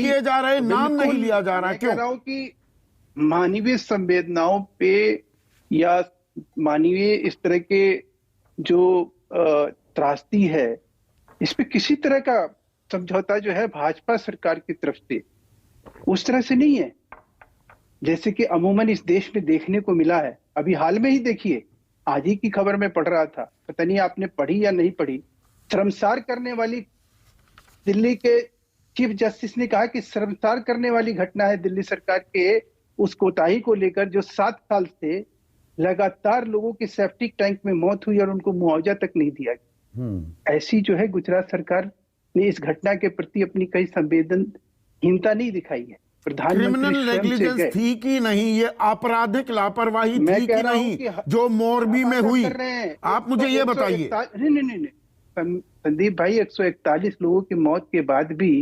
किए जा रहे, नाम नहीं लिया जा रहा है, क्यों? कह रहा हूं कि मानवीय संवेदनाओं पे या मानवीय इस तरह के जो त्रासदी है, इस पे किसी तरह का समझौता जो है भाजपा सरकार की तरफ से उस तरह से नहीं है जैसे कि अमूमन इस देश में देखने को मिला है। अभी हाल में ही देखिए, आज ही की खबर में पढ़ रहा था, पता नहीं आपने पढ़ी या नहीं पढ़ी, शर्मसार करने वाली दिल्ली के चीफ जस्टिस ने कहा कि शर्मसार करने वाली घटना है दिल्ली सरकार के उस कोताही को लेकर जो 7 साल से लगातार लोगों की सेप्टिक टैंक में मौत हुई और उनको मुआवजा तक नहीं दिया गया। ऐसी जो है गुजरात सरकार ने इस घटना के प्रति अपनी कई संवेदनहीनता नहीं दिखाई है। क्रिमिनल नेग्लिजेंस थी कि नहीं, ये आपराधिक लापरवाही थी कि नहीं जो मोरबी में हुई? आप मुझे ये बताइए। नहीं, संदीप भाई, 141 लोगों की मौत के बाद भी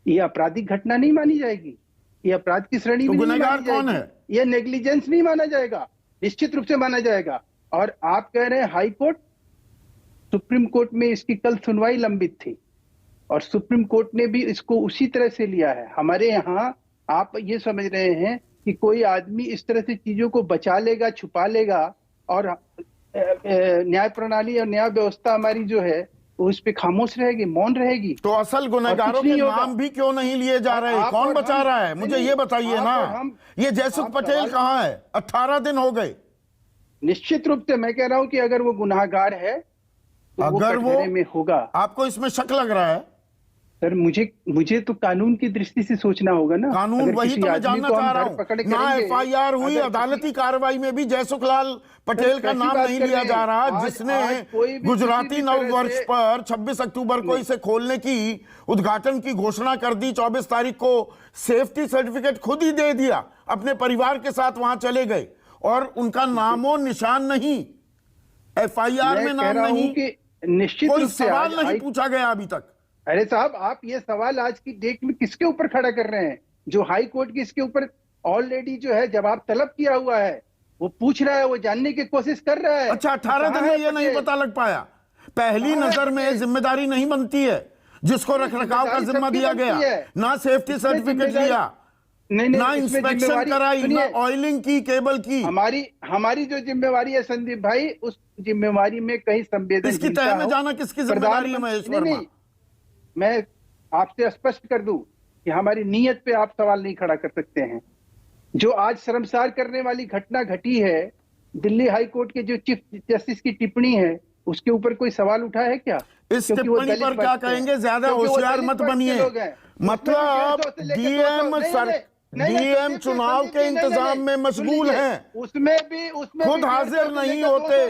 ये आपराधिक घटना नहीं मानी जाएगी, ये अपराध की श्रेणी में गुनहगार कौन है? ये नेग्लिजेंस नहीं माना जाएगा, निश्चित रूप से माना जाएगा। और आप कह रहे हैं हाई कोर्ट, सुप्रीम कोर्ट में इसकी कल सुनवाई लंबित थी और सुप्रीम कोर्ट ने भी इसको उसी तरह से लिया है। हमारे यहाँ आप ये समझ रहे हैं कि कोई आदमी इस तरह से चीजों को बचा लेगा, छुपा लेगा और न्याय प्रणाली और न्याय व्यवस्था हमारी जो है वो इस पे खामोश रहेगी, मौन रहेगी? तो असल गुनहगारों के नाम भी क्यों नहीं लिए जा रहे? कौन बचा रहा है? मुझे ये बताइए ना। ये जयसुख पटेल कहाँ है? 18 दिन हो गए। निश्चित रूप से मैं कह रहा हूं कि अगर वो गुनाहगार है तो अगर वो में होगा। आपको इसमें शक लग रहा है? सर मुझे तो कानून की दृष्टि से सोचना होगा ना। कानून वही तो मैं जानना चाह रहा हूं ना। FIR हुई, अदालती कार्रवाई में भी जयसुख लाल पटेल का नाम नहीं लिया जा रहा, जिसने गुजराती नववर्ष पर 26 अक्टूबर को इसे खोलने की उद्घाटन की घोषणा कर दी। 24 तारीख को सेफ्टी सर्टिफिकेट खुद ही दे दिया, अपने परिवार के साथ वहां चले गए और उनका नामो निशान नहीं, FIR में नाम नहीं, निश्चित कोई सवाल नहीं पूछा गया अभी तक। अरे साहब, आप ये सवाल आज की डेट में किसके ऊपर खड़ा कर रहे हैं? जो हाई कोर्ट की इसके ऊपर ऑलरेडी जो है जवाब तलब किया हुआ है, वो पूछ रहा है, वो जानने की कोशिश कर रहा है। अच्छा, 18 दिन में ये नहीं पता लग पाया? पहली नजर में जिम्मेदारी नहीं बनती है जिसको रखरखाव का जिम्मा दिया गया, ना सेफ्टी सर्टिफिकेट लिया, ना इंस्पेक्शन कराई, ना ऑयलिंग की, केबल की। हमारी जो जिम्मेवारी है संदीप भाई, उस जिम्मेवारी में कहीं संवेदनशीलता, इसकी तह में जाना किसकी जिम्मेदारी है महेश वर्मा? मैं आपसे स्पष्ट कर दूं कि हमारी नीयत पे आप सवाल नहीं खड़ा कर सकते हैं। जो आज शर्मसार करने वाली घटना घटी है, दिल्ली हाई कोर्ट के जो चीफ जस्टिस की टिप्पणी है, उसके ऊपर कोई सवाल उठा है क्या? इस टिप्पणी पर क्या कहेंगे? ज्यादा होशियार मत बनिए। मतलब डीएम चुनाव के इंतजाम में मशगूल हैं, उसमें खुद हाजिर नहीं होते।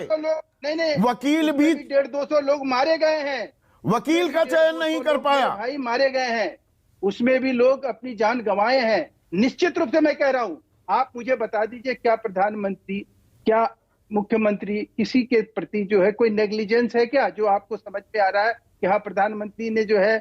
नहीं, वकील भी 150-200 लोग मारे गए हैं, वकील का चयन नहीं कर पाया भाई, मारे गए हैं, उसमें भी लोग अपनी जान गंवाए हैं। निश्चित रूप से मैं कह रहा हूं, आप मुझे बता दीजिए, क्या प्रधानमंत्री, क्या मुख्यमंत्री, किसी के प्रति जो है कोई नेग्लिजेंस है क्या, जो आपको समझ में आ रहा है कि हाँ प्रधानमंत्री ने जो है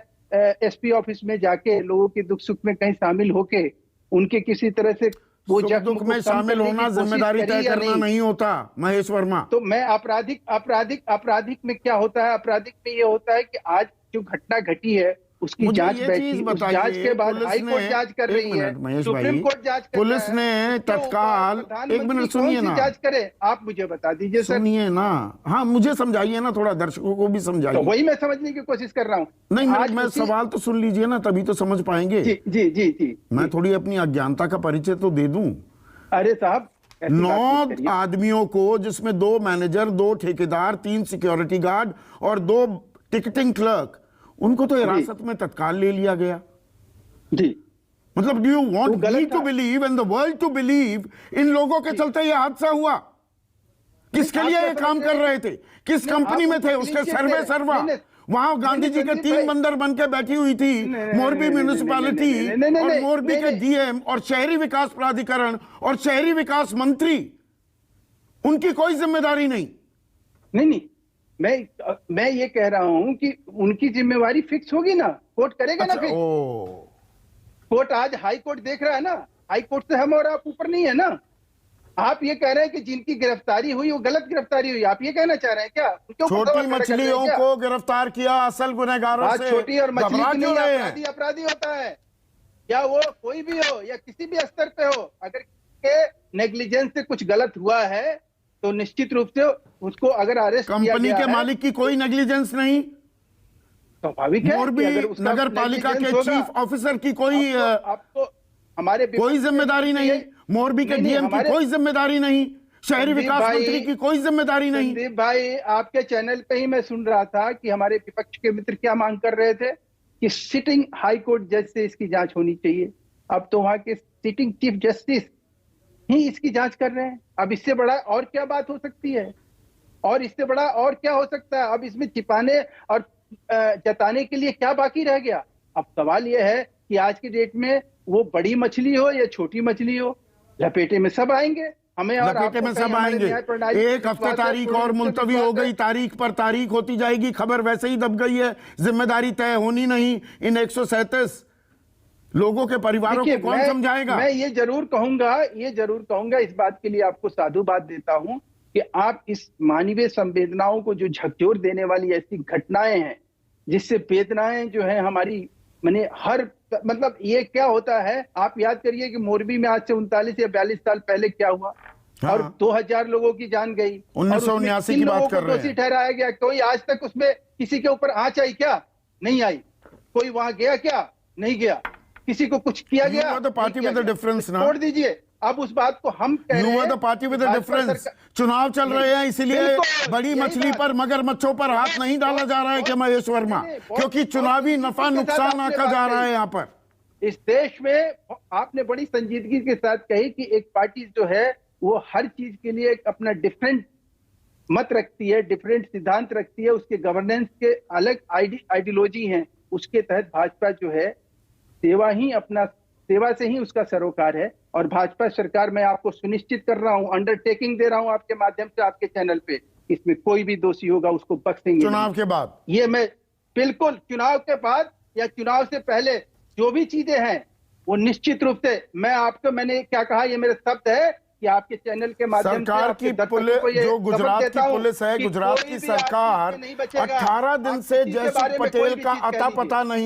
SP ऑफिस में जाके लोगों के दुख सुख में कहीं शामिल होके उनके किसी तरह से वो दुख में शामिल होना जिम्मेदारी तय करना नहीं होता महेश वर्मा। तो मैं आपराधिक में क्या होता है? आपराधिक में ये होता है कि आज जो घटना घटी है उसकी जांच बैठी, उस जांच के बाद हाई कोर्ट जांच कर रही है, सुप्रीम कोर्ट जांच कर पुलिस ने तत्काल, एक मिनट सुनिए ना, जांच करे, आप मुझे बता दीजिए सर। सुनिए ना, हाँ मुझे समझाइए ना, थोड़ा दर्शकों को भी समझाइए। तो वही मैं समझने की कोशिश कर रहा हूँ। नहीं, मैं सवाल तो सुन लीजिए ना, तभी तो समझ पाएंगे। जी, मैं थोड़ी अपनी अज्ञानता का परिचय तो दे दूं। अरे साहब, 9 आदमियों को, जिसमें 2 मैनेजर, 2 ठेकेदार, 3 सिक्योरिटी गार्ड और 2 टिकटिंग क्लर्क, उनको तो हिरासत में तत्काल ले लिया गया। जी, मतलब do you want me to believe and the world to believe in लोगों के चलते ये हादसा हुआ? किसके लिए ये काम कर रहे थे? किस कंपनी में थे? उसके सर्वा वहां गांधी जी के 3 बंदर बन के बैठी हुई थी मोरबी म्यूनिसिपैलिटी और मोरबी के DM और शहरी विकास प्राधिकरण और शहरी विकास मंत्री, उनकी कोई जिम्मेदारी नहीं। नहीं, मैं ये कह रहा हूं कि उनकी जिम्मेवारी फिक्स होगी ना, कोर्ट करेगा ना फिक्स। कोर्ट आज हाई कोर्ट देख रहा है ना, हाई कोर्ट से हम और आप ऊपर नहीं है ना। आप ये कह रहे हैं कि जिनकी गिरफ्तारी हुई वो गलत गिरफ्तारी हुई, आप ये कहना चाह रहे हैं क्या? छोटी मछलियों को गिरफ्तार किया, असल गुनहगारों से छोटी और मछली अपराधी होता है। या वो कोई भी हो या किसी भी स्तर पे हो, अगर के नेग्लिजेंस से कुछ गलत हुआ है तो निश्चित रूप से उसको अगर अरेस्ट किया कंपनी गया के है, मालिक की कोई नेग्लिजेंस नहीं, स्वाभाविक है मोरबी कि अगर उसका नगर पालिका के negligence होगा, चीफ ऑफिसर की कोई आपको हमारे कोई जिम्मेदारी नहीं, मोरबी के डीएम की कोई जिम्मेदारी नहीं, शहरी विकास मंत्री की कोई जिम्मेदारी नहीं। संदीप भाई, आपके चैनल पे ही मैं सुन रहा था कि हमारे विपक्ष के मित्र क्या मांग कर रहे थे कि सिटिंग हाई कोर्ट जज से इसकी जांच होनी चाहिए। अब तो वहां के सिटिंग चीफ जस्टिस ही इसकी जांच कर रहे हैं। अब इससे बड़ा और क्या बात हो सकती है, और इससे बड़ा और क्या हो सकता है? अब इसमें छिपाने और जताने के लिए क्या बाकी रह गया? अब सवाल यह है कि आज की डेट में वो बड़ी मछली हो या छोटी मछली हो, लपेटे में सब आएंगे, हमें और लपेटे में सब आएंगे। एक हफ्ते तारीख और मुलतवी हो गई, तारीख पर तारीख होती जाएगी, खबर वैसे ही दब गई है, जिम्मेदारी तय होनी नहीं। इन 137 लोगों के परिवारों को कौन समझाएगा? मैं ये जरूर कहूंगा, इस बात के लिए आपको साधुवाद देता हूं कि आप इस मानवीय संवेदनाओं को जो झकझोर देने वाली ऐसी घटनाएं हैं, जिससे वेदनाएं जो है हमारी माने हर मतलब ये क्या होता है, आप याद करिए कि मोरबी में आज से 39 या 42 साल पहले क्या हुआ। हाँ। और 2000 लोगों की जान गई, 1979 की बात कर रहे हैं। दोषी ठहराया गया। कोई आज तक उसमें किसी के ऊपर आंच आई क्या? नहीं आई। कोई वहां गया क्या? नहीं गया। किसी को कुछ किया गया? तो पार्टी विद द डिफरेंस ना, छोड़ दीजिए। अब उस बात को हम कह रहे हैं, पार्टी विद द डिफरेंस, चुनाव चल रहे हैं इसलिए बड़ी मछली पर मगरमच्छों पर हाथ नहीं डाला जा रहा है कि महेश वर्मा, क्योंकि चुनावी नफा नुकसान आका जा रहा है यहाँ पर। इस देश में आपने बड़ी संजीदगी के साथ कही कि एक पार्टी जो है वो हर चीज के लिए एक अपना डिफरेंट मत रखती है, डिफरेंट सिद्धांत रखती है, उसके गवर्नेंस के अलग आइडियोलॉजी हैं। उसके तहत भाजपा जो है सेवा से ही उसका सरोकार है। और भाजपा सरकार, मैं आपको सुनिश्चित कर रहा हूं, अंडरटेकिंग दे रहा हूं आपके माध्यम से आपके चैनल पे, इसमें कोई भी दोषी होगा उसको बख्शेंगे चुनाव के बाद। ये मैं बिल्कुल चुनाव के बाद या चुनाव से पहले जो भी चीजें हैं वो निश्चित रूप से मैंने क्या कहा, ये मेरे शब्द है कि आपके चैनल के माध्यम से सरकार की पुलिस, जो गुजरात की पुलिस है, गुजरात की सरकार 18 दिन से जयसुख पटेल का अता पता नहीं